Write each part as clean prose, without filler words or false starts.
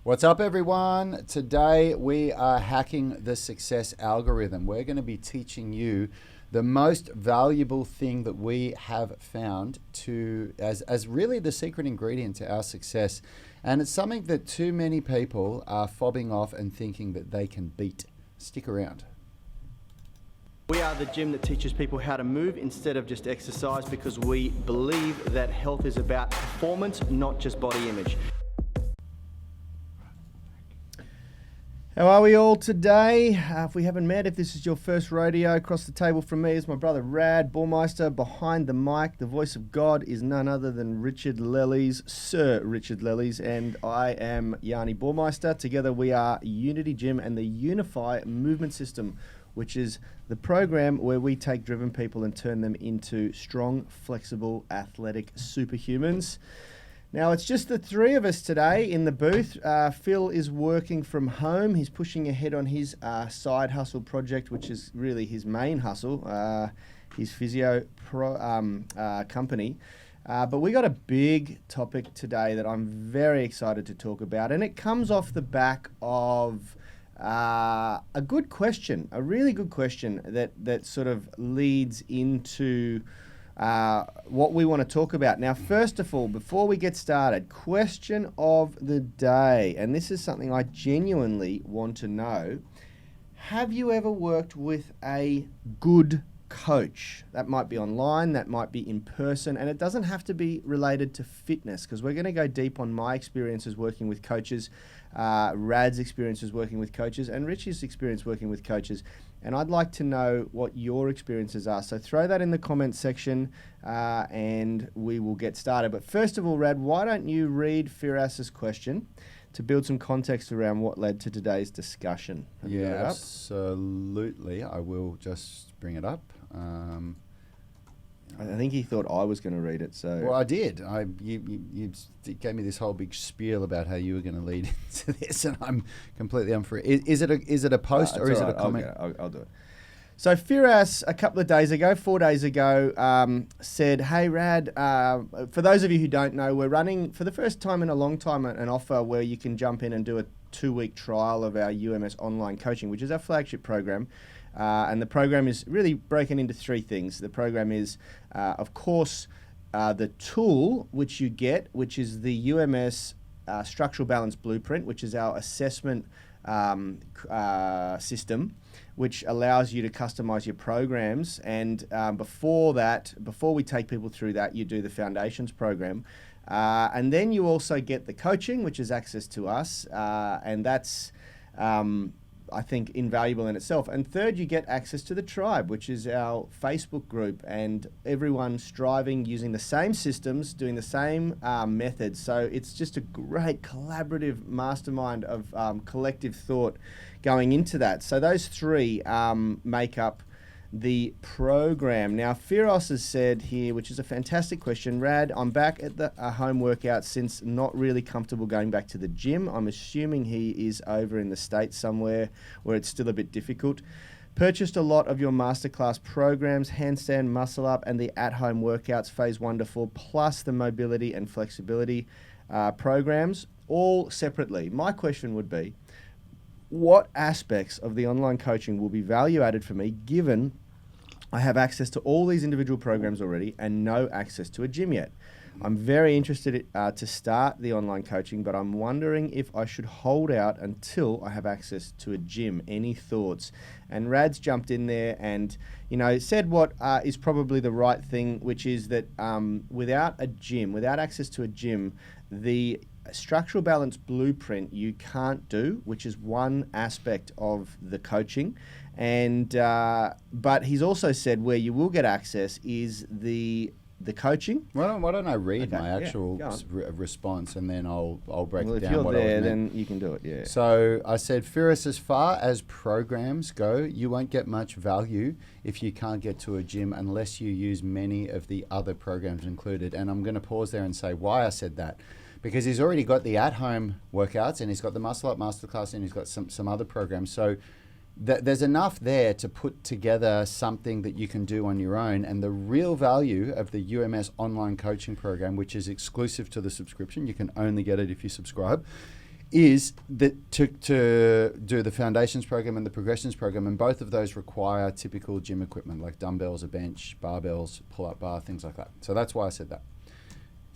What's up, everyone? Today we are hacking the success algorithm. We're going to be teaching you the most valuable thing that we have found as really the secret ingredient to our success. And it's something that too many people are fobbing off and thinking that they can beat. Stick around. We are the gym that teaches people how to move instead of just exercise, because we believe that health is about performance, not just body image. How are we all today? If we haven't met, if this is your first rodeo, across the table from me is my brother Rad Ballmeister. Behind the mic, the voice of God is none other than Richard Lellies, Sir Richard Lellies, and I am Yanni Ballmeister. Together we are Unity Gym and the Unify Movement System, which is the program where we take driven people and turn them into strong, flexible, athletic superhumans. Now, it's just the three of us today in the booth. Phil is working from home. He's pushing ahead on his side hustle project, which is really his main hustle, his physio company. But we got a big topic today that I'm very excited to talk about, and it comes off the back of a good question, a really good question that sort of leads into what we want to talk about. Now, first of all, before we get started, question of the day, and this is something I genuinely want to know. Have you ever worked with a good coach? That might be online, that might be in person, and it doesn't have to be related to fitness, because we're going to go deep on my experiences working with coaches, Rad's experiences working with coaches, and Richie's experience working with coaches. And I'd like to know what your experiences are. So throw that in the comment section and we will get started. But first of all, Rad, why don't you read Firas's question to build some context around what led to today's discussion? Yeah, absolutely. I will just bring it up. I think he thought I was going to read it. So Well, I did. You gave me this whole big spiel about how you were going to lead into this, and I'm completely unfree. Is it a post or is it a comment? I'll do it. So Firas, a couple of days ago, 4 days ago, said, "Hey Rad, for those of you who don't know, we're running for the first time in a long time an offer where you can jump in and do a 2-week trial of our UMS online coaching, which is our flagship program." And the program is really broken into 3 things. The program is, of course, the tool which you get, which is the UMS Structural Balance Blueprint, which is our assessment system, which allows you to customize your programs. And before we take people through that, you do the Foundations program. And then you also get the coaching, which is access to us, and that's I think invaluable in itself. And third, you get access to the tribe, which is our Facebook group, and everyone striving, using the same systems, doing the same methods. So it's just a great collaborative mastermind of collective thought going into that. So those 3 make up the program. Now, Firas has said here, which is a fantastic question, Rad, I'm back at the home workout since not really comfortable going back to the gym. I'm assuming he is over in the States somewhere where it's still a bit difficult. Purchased a lot of your masterclass programs, handstand, muscle up, and the at-home workouts, phase 1 to 4, plus the mobility and flexibility programs, all separately. My question would be, what aspects of the online coaching will be value added for me, given I have access to all these individual programs already and no access to a gym yet? I'm very interested to start the online coaching, but I'm wondering if I should hold out until I have access to a gym. Any thoughts? And Rad's jumped in there and said what is probably the right thing, which is that without access to a gym, the structural balance blueprint you can't do, which is one aspect of the coaching. And but he's also said where you will get access is the coaching. Why don't I read my actual response, and then I'll break down if you're what there, I meant. then you can do it. Yeah. So I said, Firas, as far as programs go, you won't get much value if you can't get to a gym unless you use many of the other programs included. And I'm going to pause there and say why I said that. Because he's already got the at-home workouts, and he's got the Muscle Up Masterclass, and he's got some other programs. So there's enough there to put together something that you can do on your own. And the real value of the UMS online coaching program, which is exclusive to the subscription, you can only get it if you subscribe, is that to do the foundations program and the progressions program, and both of those require typical gym equipment like dumbbells, a bench, barbells, pull-up bar, things like that. So that's why I said that.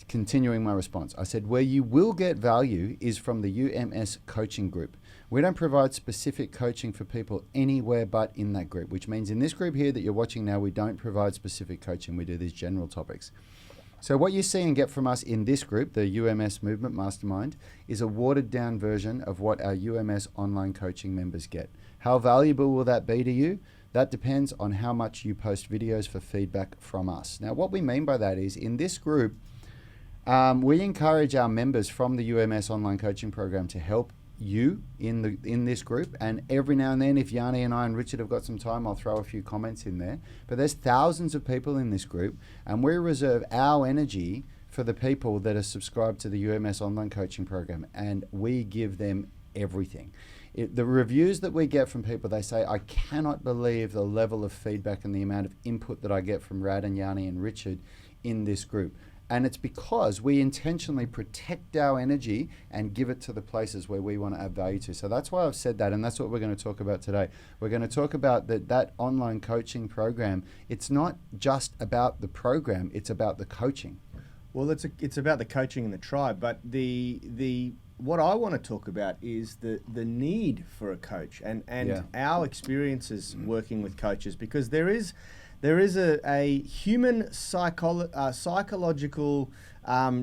Continuing my response, I said where you will get value is from the UMS coaching group. We don't provide specific coaching for people anywhere but in that group, which means in this group here that you're watching now, we don't provide specific coaching. We do these general topics. So what you see and get from us in this group, the UMS Movement Mastermind, is a watered down version of what our UMS online coaching members get. How valuable will that be to you? That depends on how much you post videos for feedback from us. Now, what we mean by that is in this group, we encourage our members from the UMS online coaching program to help you in this group, and every now and then, if Yanni and I and Richard have got some time, I'll throw a few comments in there. But there's thousands of people in this group, and we reserve our energy for the people that are subscribed to the UMS online coaching program, and we give them everything. The reviews that we get from people, they say, I cannot believe the level of feedback and the amount of input that I get from Rad and Yanni and Richard in this group. And it's because we intentionally protect our energy and give it to the places where we want to add value to. So that's why I've said that, and that's what we're going to talk about today. We're going to talk about that online coaching program. It's not just about the program, it's about the coaching. Well, it's about the coaching and the tribe, but the what I want to talk about is the need for a coach and our experiences working with coaches, because there is a human psychological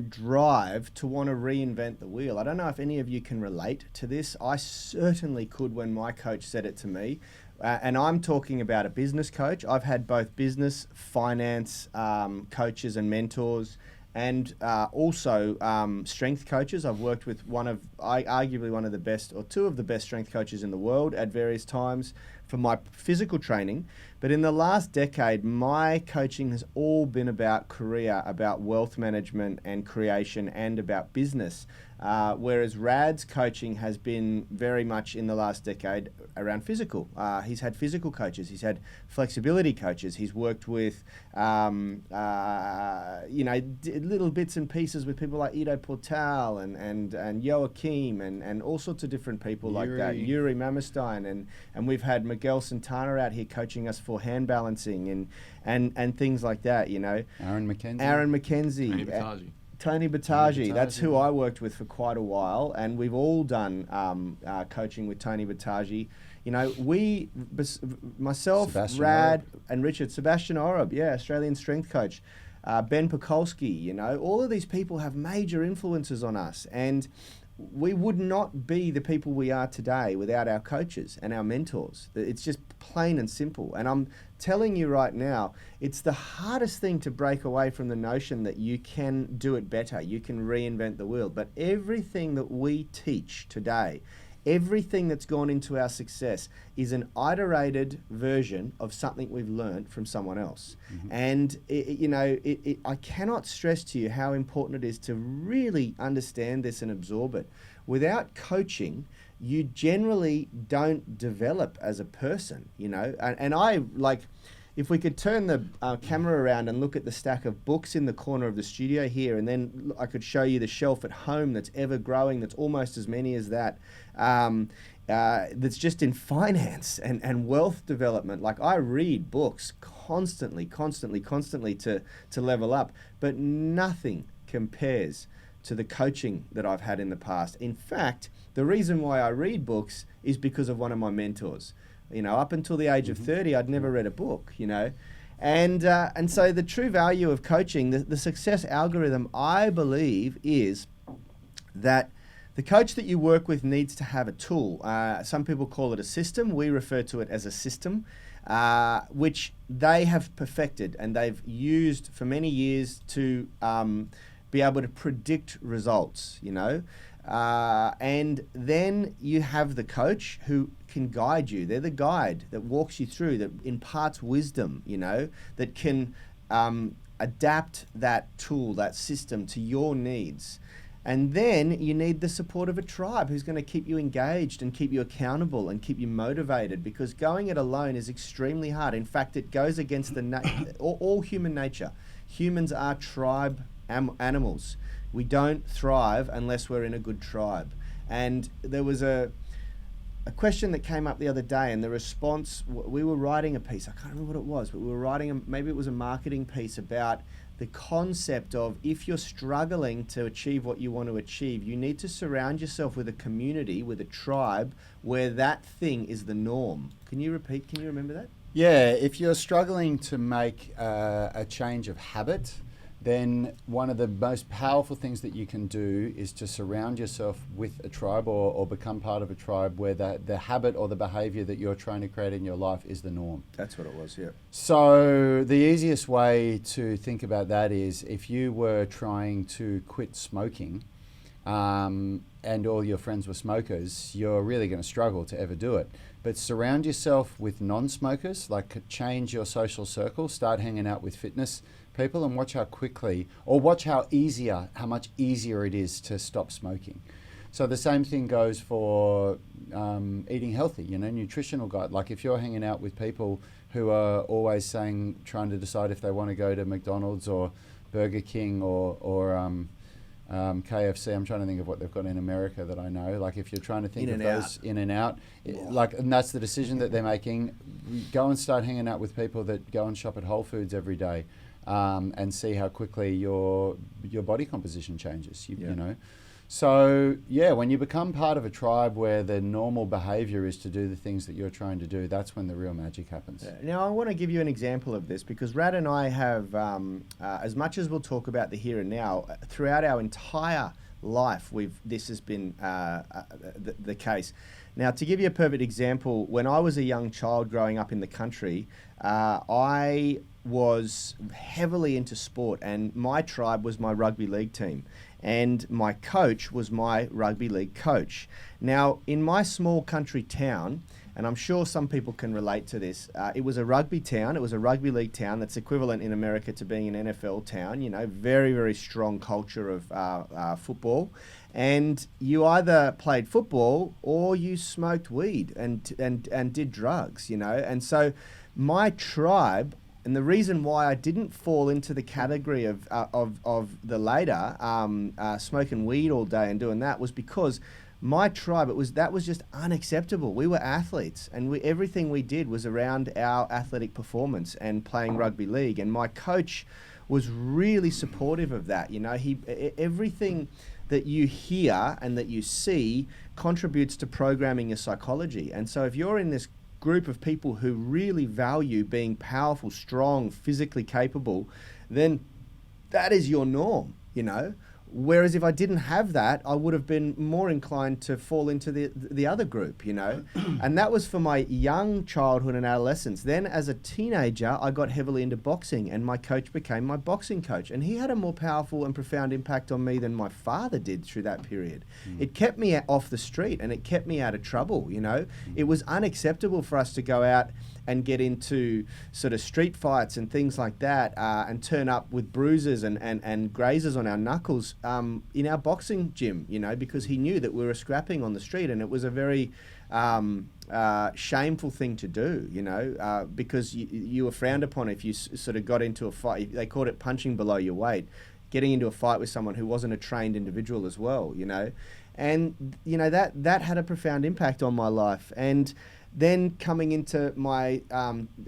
drive to want to reinvent the wheel. I don't know if any of you can relate to this. I certainly could when my coach said it to me. And I'm talking about a business coach. I've had both business, finance coaches and mentors, and also strength coaches. I've worked with arguably one of the best, or two of the best strength coaches in the world at various times for my physical training. But in the last decade, my coaching has all been about career, about wealth management and creation, and about business. Whereas Rad's coaching has been very much in the last decade around physical. He's had physical coaches, he's had flexibility coaches, he's worked with little bits and pieces with people like Ido Portal and Joachim and all sorts of different people like that, Yuri Mamestein, and we've had Miguel Santana out here coaching us for hand balancing and things like that, Aaron McKenzie. Tony Battaji, that's who I worked with for quite a while, and we've all done coaching with Tony Battaji. Myself, Sebastian Rad, Orub. and Richard, Sebastian Orub, Australian strength coach, Ben Pekulski, all of these people have major influences on us, and we would not be the people we are today without our coaches and our mentors. It's just plain and simple. And I'm telling you right now, it's the hardest thing to break away from the notion that you can do it better, you can reinvent the wheel. But everything that we teach today, everything that's gone into our success is an iterated version of something we've learned from someone else. Mm-hmm. And I cannot stress to you how important it is to really understand this and absorb it. Without coaching, you generally don't develop as a person, and I like, if we could turn the camera around and look at the stack of books in the corner of the studio here, and then I could show you the shelf at home that's ever growing, that's almost as many as that, that's just in finance and wealth development. Like, I read books constantly to level up, but nothing compares to the coaching that I've had in the past. In fact, the reason why I read books is because of one of my mentors. Up until the age of 30, I'd never read a book, And so the true value of coaching, the success algorithm, I believe, is that the coach that you work with needs to have a tool. Some people call it a system. We refer to it as a system, which they have perfected and they've used for many years to be able to predict results, and then you have the coach who can guide you. They're the guide that walks you through, that imparts wisdom, that can adapt that tool, that system to your needs. And then you need the support of a tribe who's going to keep you engaged and keep you accountable and keep you motivated, because going it alone is extremely hard. In fact, it goes against all human nature. Humans are tribe animals. We don't thrive unless we're in a good tribe. And there was a question that came up the other day, and the response, we were writing a piece, I can't remember what it was, but we were writing, maybe it was a marketing piece about the concept of, if you're struggling to achieve what you want to achieve, you need to surround yourself with a community, with a tribe, where that thing is the norm. Can you remember that? Yeah, if you're struggling to make a change of habit, then one of the most powerful things that you can do is to surround yourself with a tribe, or become part of a tribe where the habit or the behavior that you're trying to create in your life is the norm. That's what it was, yeah. So the easiest way to think about that is, if you were trying to quit smoking, and all your friends were smokers, you're really going to struggle to ever do it. But surround yourself with non-smokers, like change your social circle, start hanging out with fitness people, and watch how much easier it is to stop smoking. So the same thing goes for eating healthy, nutritional guide. Like if you're hanging out with people who are always trying to decide if they want to go to McDonald's or Burger King or KFC, I'm trying to think of what they've got in America that I know. Like if you're trying to think of those in and out, and that's the decision that they're making, go and start hanging out with people that go and shop at Whole Foods every day. And see how quickly your body composition changes. You know, so when you become part of a tribe where the normal behaviour is to do the things that you're trying to do, that's when the real magic happens. Now I want to give you an example of this, because Rad and I have, as much as we'll talk about the here and now, throughout our entire life, this has been the case. Now, to give you a perfect example, when I was a young child growing up in the country, I was heavily into sport, and my tribe was my rugby league team, and my coach was my rugby league coach. Now, in my small country town, and I'm sure some people can relate to this, it was a rugby town, it was a rugby league town that's equivalent in America to being an NFL town, very, very strong culture of football. And you either played football or you smoked weed and did drugs, And so my tribe, and the reason why I didn't fall into the category of the later smoking weed all day and doing that, was because my tribe, that was just unacceptable. We were athletes, and everything we did was around our athletic performance and playing rugby league. And my coach was really supportive of that. Everything that you hear and that you see contributes to programming your psychology. And so if you're in this group of people who really value being powerful, strong, physically capable, then that is your norm, Whereas if I didn't have that, I would have been more inclined to fall into the other group, And that was for my young childhood and adolescence. Then as a teenager, I got heavily into boxing, and my coach became my boxing coach. And he had a more powerful and profound impact on me than my father did through that period. It kept me off the street, and it kept me out of trouble, It was unacceptable for us to go out and get into sort of street fights and things like that, and turn up with bruises and grazes on our knuckles in our boxing gym, because he knew that we were scrapping on the street, and it was a very shameful thing to do, because you were frowned upon if you sort of got into a fight. They called it punching below your weight, getting into a fight with someone who wasn't a trained individual as well, And, that had a profound impact on my life. And then coming into my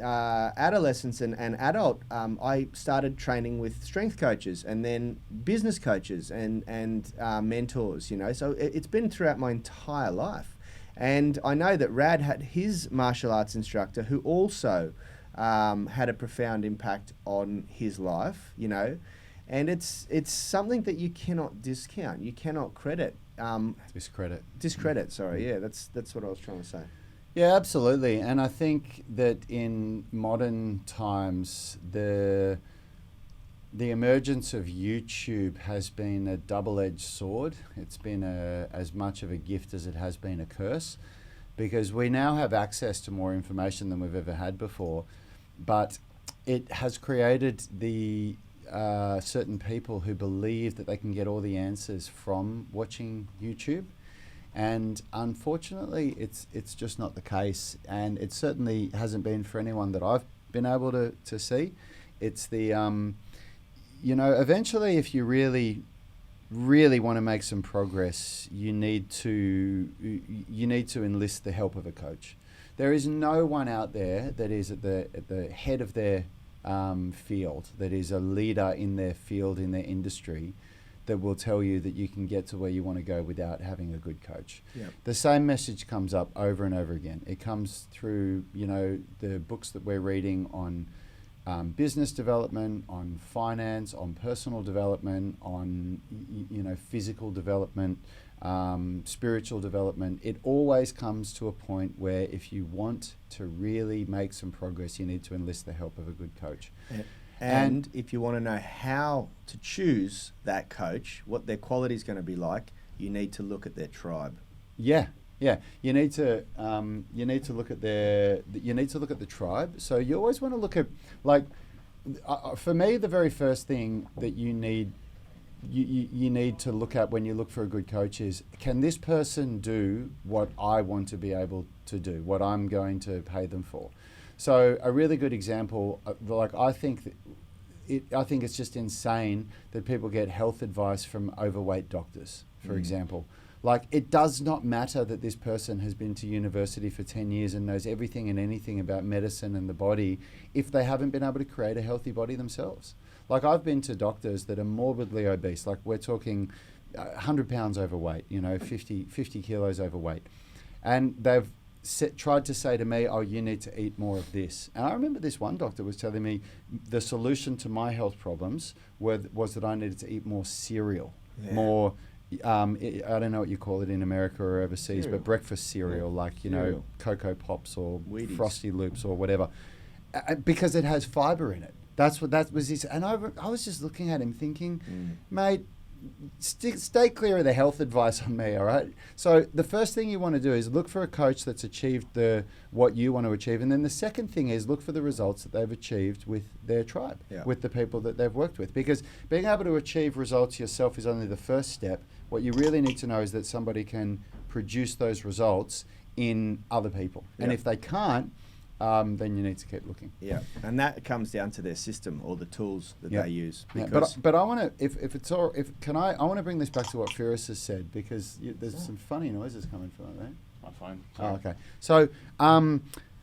adolescence and adult, I started training with strength coaches, and then business coaches and mentors, So it's been throughout my entire life. And I know that Rad had his martial arts instructor who also had a profound impact on his life, And it's something that you cannot discount. You cannot credit. Discredit, sorry. Yeah, that's what I was trying to say. Yeah, absolutely. And I think that in modern times, the emergence of YouTube has been a double-edged sword. It's been as much of a gift as it has been a curse, because we now have access to more information than we've ever had before. But it has created the certain people who believe that they can get all the answers from watching YouTube. And unfortunately, it's just not the case, and it certainly hasn't been for anyone that I've been able to see. It's the, eventually if you really really want to make some progress, you need to enlist the help of a coach. There is no one out there that is at the head of their field, that is a leader in their field, in their industry, that will tell you that you can get to where you want to go without having a good coach. Yep. The same message comes up over and over again. It comes through, the books that we're reading on business development, on finance, on personal development, on physical development, spiritual development. It always comes to a point where if you want to really make some progress, you need to enlist the help of a good coach. And if you want to know how to choose that coach, what their quality is going to be like, you need to look at their tribe. Yeah. You need to look at the tribe. So you always want to look at, for me, the very first thing that you need to look at when you look for a good coach is, can this person do what I want to be able to do, what I'm going to pay them for? So a really good example, I think it's just insane that people get health advice from overweight doctors, for example. It does not matter that this person has been to university for 10 years and knows everything and anything about medicine and the body if they haven't been able to create a healthy body themselves. I've been to doctors that are morbidly obese, we're talking 100 pounds overweight, 50 kilos overweight. And they've tried to say to me, oh, you need to eat more of this. And I remember this one doctor was telling me the solution to my health problems was that I needed to eat more cereal, more... I don't know what you call it in America or overseas, but breakfast cereal, Cocoa Pops or Wheaties. Frosty Loops or whatever, because it has fiber in it. That was his. And I was just looking at him thinking, mate, stay clear of the health advice on me, all right? So the first thing you want to do is look for a coach that's achieved what you want to achieve. And then the second thing is look for the results that they've achieved with their tribe, with the people that they've worked with. Because being able to achieve results yourself is only the first step. What you really need to know is that somebody can produce those results in other people. And if they can't, then you need to keep looking. Yeah, and that comes down to their system or the tools that they use. But I want to, I want to bring this back to what Firas has said, because there's some funny noises coming from it, right? My phone. Oh, okay. So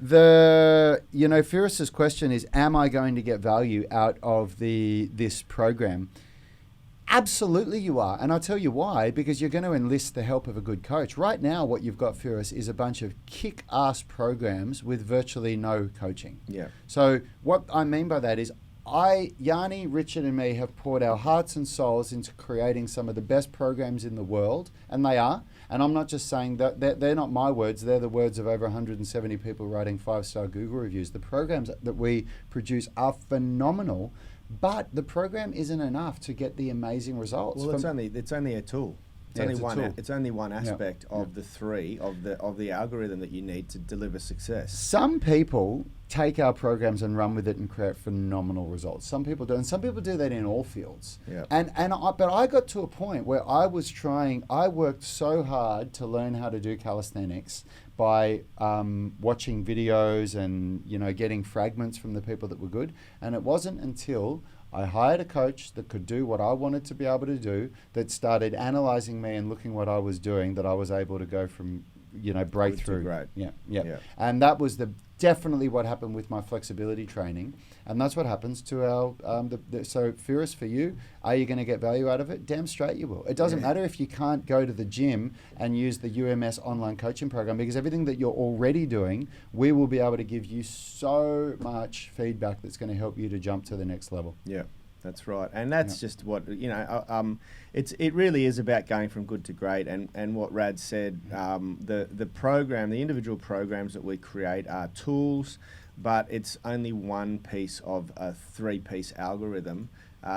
Firas's question is, am I going to get value out of this program? Absolutely you are. And I'll tell you why, because you're going to enlist the help of a good coach. Right now, what you've got, Firas, is a bunch of kick-ass programs with virtually no coaching. Yeah. So what I mean by that is Yanni, Richard and me have poured our hearts and souls into creating some of the best programs in the world, and they are. And I'm not just saying that, they're not my words, they're the words of over 170 people writing 5-star Google reviews. The programs that we produce are phenomenal, but the program isn't enough to get the amazing results. Well, it's only a tool. It's only one aspect of the three of the algorithm that you need to deliver success. Some people take our programs and run with it and create phenomenal results. Some people do, and some people do that in all fields. Yeah. But I got to a point where I worked so hard to learn how to do calisthenics by watching videos and getting fragments from the people that were good. And it wasn't until I hired a coach that could do what I wanted to be able to do, that started analyzing me and looking what I was doing, that I was able to go from breakthrough. Great. Yeah. And that was definitely what happened with my flexibility training, and that's what happens to our so Firas, for you, are you going to get value out of it? Damn straight you will. It doesn't matter if you can't go to the gym and use the UMS online coaching program, because everything that you're already doing, we will be able to give you so much feedback that's going to help you to jump to the next level. Yeah. That's right, and that's just what it really is about going from good to great. And what Rad said, the program, the individual programs that we create are tools, but it's only one piece of a 3-piece algorithm,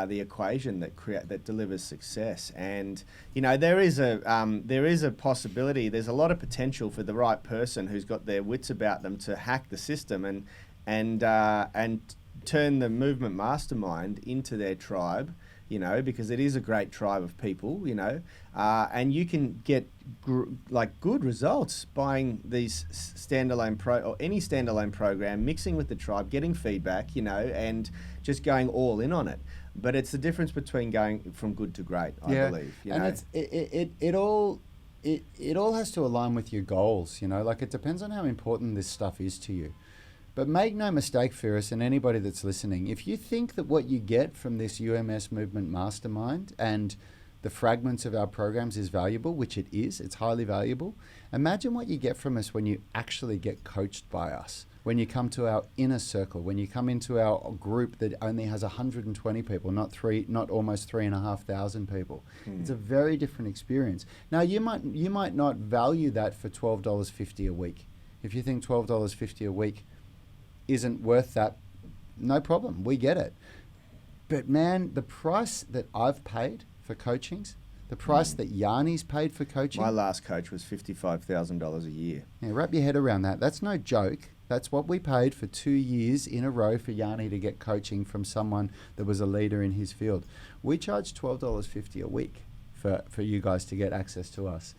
the equation that delivers success. And there is a possibility. There's a lot of potential for the right person who's got their wits about them to hack the system and turn the movement mastermind into their tribe, because it is a great tribe of people, and you can get good results buying these standalone or any standalone program, mixing with the tribe, getting feedback, and just going all in on it. But it's the difference between going from good to great, I believe. You and know? it all has to align with your goals. You know, like it depends on how important this stuff is to you. But make no mistake, Firas, and anybody that's listening, if you think that what you get from this UMS Movement Mastermind and the fragments of our programs is valuable, which it is, it's highly valuable, imagine what you get from us when you actually get coached by us, when you come to our inner circle, when you come into our group that only has 120 people, not almost 3,500 people. It's a very different experience. Now, you might not value that for $12.50 a week. If you think $12.50 a week isn't worth that, no problem, we get it. But man, the price that I've paid for coachings, the price that Yanni's paid for coaching. My last coach was $55,000 a year. Yeah, wrap your head around that. That's no joke. That's what we paid for 2 years in a row for Yanni to get coaching from someone that was a leader in his field. We charge $12.50 a week for you guys to get access to us.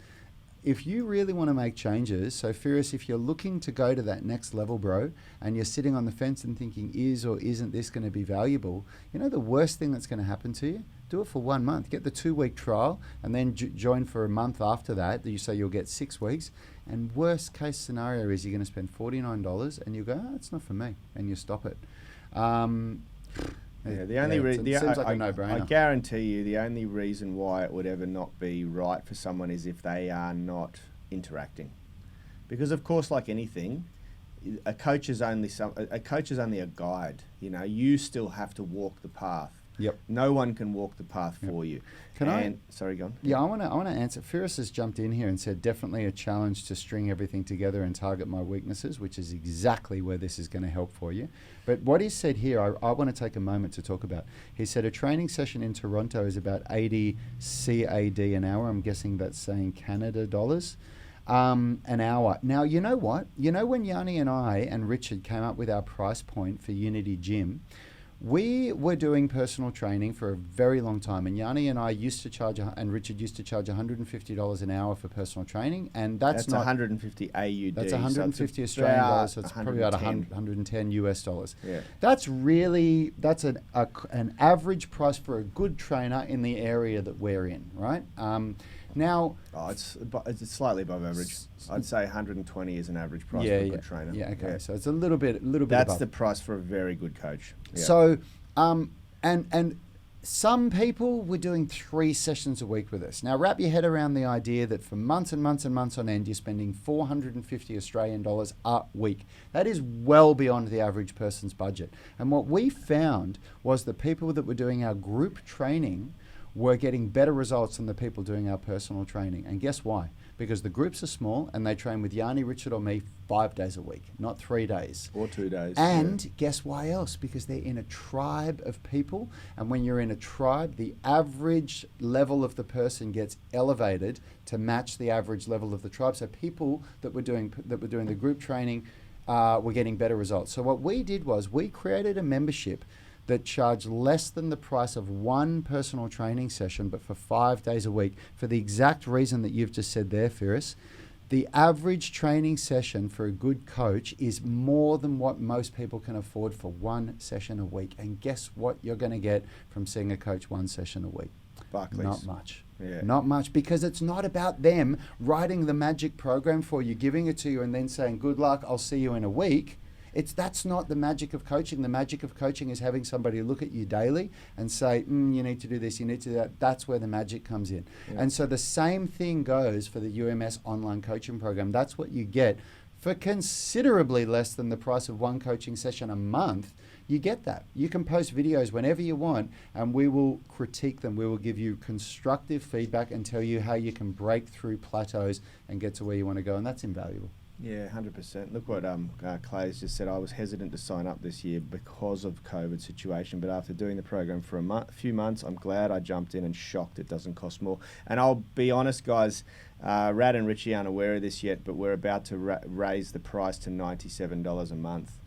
If you really want to make changes, so Firas, if you're looking to go to that next level, bro, and you're sitting on the fence and thinking, is or isn't this going to be valuable? You know the worst thing that's going to happen to you? Do it for 1 month. Get the 2-week trial and then join for a month after that. You say you'll get 6 weeks. And worst case scenario is you're going to spend $49 and you go, oh, it's not for me. And you stop it. The only reason seems like a no-brainer. I guarantee you, the only reason why it would ever not be right for someone is if they are not interacting, because of course, like anything, a coach is only a guide. You know, you still have to walk the path. Yep. No one can walk the path for you. Sorry, go on. Yeah, I want to answer. Firas has jumped in here and said, definitely a challenge to string everything together and target my weaknesses, which is exactly where this is going to help for you. But what he said here, I want to take a moment to talk about. He said a training session in Toronto is about 80 CAD an hour. I'm guessing that's saying Canada dollars. An hour. Now, you know what? You know when Yanni and I and Richard came up with our price point for Unity Gym, we were doing personal training for a very long time, and Yanni and I used to charge, and Richard used to charge $150 an hour for personal training, and that's not 150 AUD. That's 150 Australian dollars, so it's probably about 110 US dollars. Yeah. That's an average price for a good trainer in the area that we're in, right? Now, it's slightly above average. I'd say 120 is an average price for a good trainer. Yeah, okay. Yeah. So it's a little bit That's above. the price for a very good coach. Yeah. So, and some people were doing 3 sessions a week with us. Now, wrap your head around the idea that for months and months and months on end, you're spending 450 Australian dollars a week. That is well beyond the average person's budget. And what we found was the people that were doing our group training were getting better results than the people doing our personal training. And guess why? Because the groups are small and they train with Yanni, Richard, or me 5 days a week, not 3 days. Or 2 days. And guess why else? Because they're in a tribe of people. And when you're in a tribe, the average level of the person gets elevated to match the average level of the tribe. So people that were doing the group training were getting better results. So what we did was we created a membership that charge less than the price of one personal training session, but for 5 days a week, for the exact reason that you've just said there, Firas. The average training session for a good coach is more than what most people can afford for one session a week. And guess what you're going to get from seeing a coach 1 session a week? Barclays. Not much. Yeah. Not much, because it's not about them writing the magic program for you, giving it to you, and then saying, good luck, I'll see you in a week. That's not the magic of coaching. The magic of coaching is having somebody look at you daily and say, you need to do this, you need to do that. That's where the magic comes in. Yeah. And so the same thing goes for the UMS online coaching program. That's what you get for considerably less than the price of one coaching session a month. You get that. You can post videos whenever you want, and we will critique them. We will give you constructive feedback and tell you how you can break through plateaus and get to where you want to go, and that's invaluable. Yeah, 100%. Look what Clay's just said. I was hesitant to sign up this year because of COVID situation, but after doing the program for a few months, I'm glad I jumped in and shocked it doesn't cost more. And I'll be honest, guys, Rad and Richie aren't aware of this yet, but we're about to raise the price to $97 a month,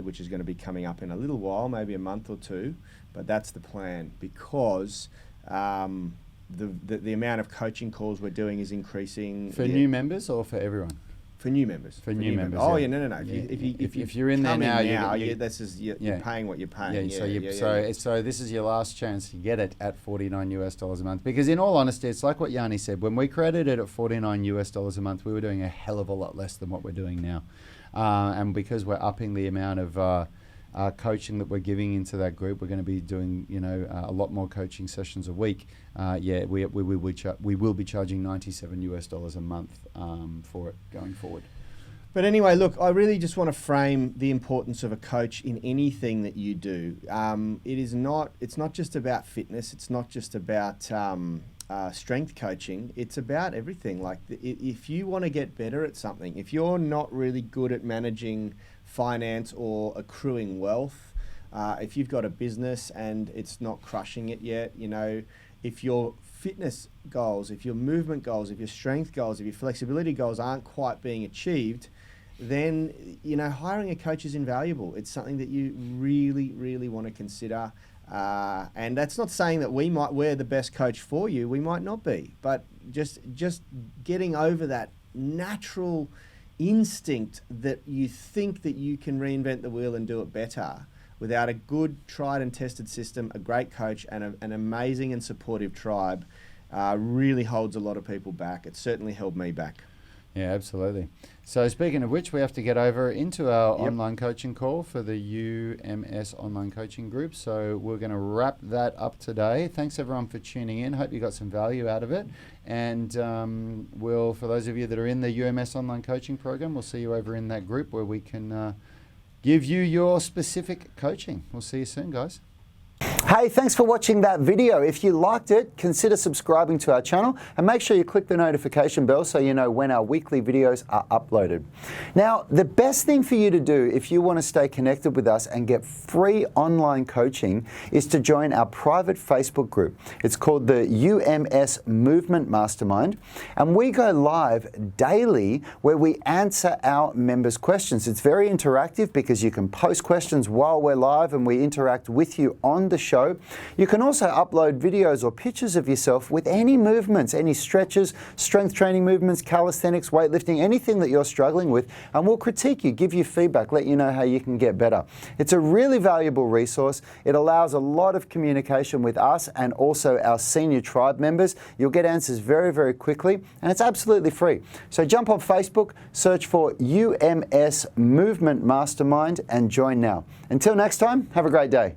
which is going to be coming up in a little while, maybe a month or two. But that's the plan, because the amount of coaching calls we're doing is increasing. For new members or for everyone? For new members. For new members. Oh, yeah. no. If you're in there come now, you're paying what you're paying. So this is your last chance to get it at $49 a month. Because in all honesty, it's like what Yanni said. When we created it at $49 a month, we were doing a hell of a lot less than what we're doing now. And because we're upping the amount of coaching that we're giving into that group, we're going to be doing a lot more coaching sessions a week. We will be charging $97 a month for it going forward. But anyway, look, I really just want to frame the importance of a coach in anything that you do. It's not just about fitness. It's not just about strength coaching. It's about everything. Like if you want to get better at something, if you're not really good at managing finance or accruing wealth, if you've got a business and it's not crushing it yet, if your fitness goals, if your movement goals, if your strength goals, if your flexibility goals aren't quite being achieved, then hiring a coach is invaluable. It's something that you really, really want to consider. And that's not saying that we're the best coach for you. We might not be, but just getting over that natural instinct that you think that you can reinvent the wheel and do it better without a good, tried and tested system, a great coach, and an amazing and supportive tribe really holds a lot of people back. It certainly held me back. Yeah, absolutely. So speaking of which, we have to get over into our online coaching call for the UMS online coaching group. So we're going to wrap that up today. Thanks everyone for tuning in. Hope you got some value out of it. And for those of you that are in the UMS online coaching program, we'll see you over in that group where we can give you your specific coaching. We'll see you soon, guys. Hey, thanks for watching that video. If you liked it, consider subscribing to our channel and make sure you click the notification bell so you know when our weekly videos are uploaded. Now, the best thing for you to do if you want to stay connected with us and get free online coaching is to join our private Facebook group. It's called the UMS Movement Mastermind, and we go live daily where we answer our members' questions. It's very interactive because you can post questions while we're live and we interact with you on the show. You can also upload videos or pictures of yourself with any movements, any stretches, strength training movements, calisthenics, weightlifting, anything that you're struggling with, and we'll critique you, give you feedback, let you know how you can get better. It's a really valuable resource. It allows a lot of communication with us and also our senior tribe members. You'll get answers very, very quickly, and it's absolutely free. So jump on Facebook, search for UMS Movement Mastermind and join now. Until next time, have a great day.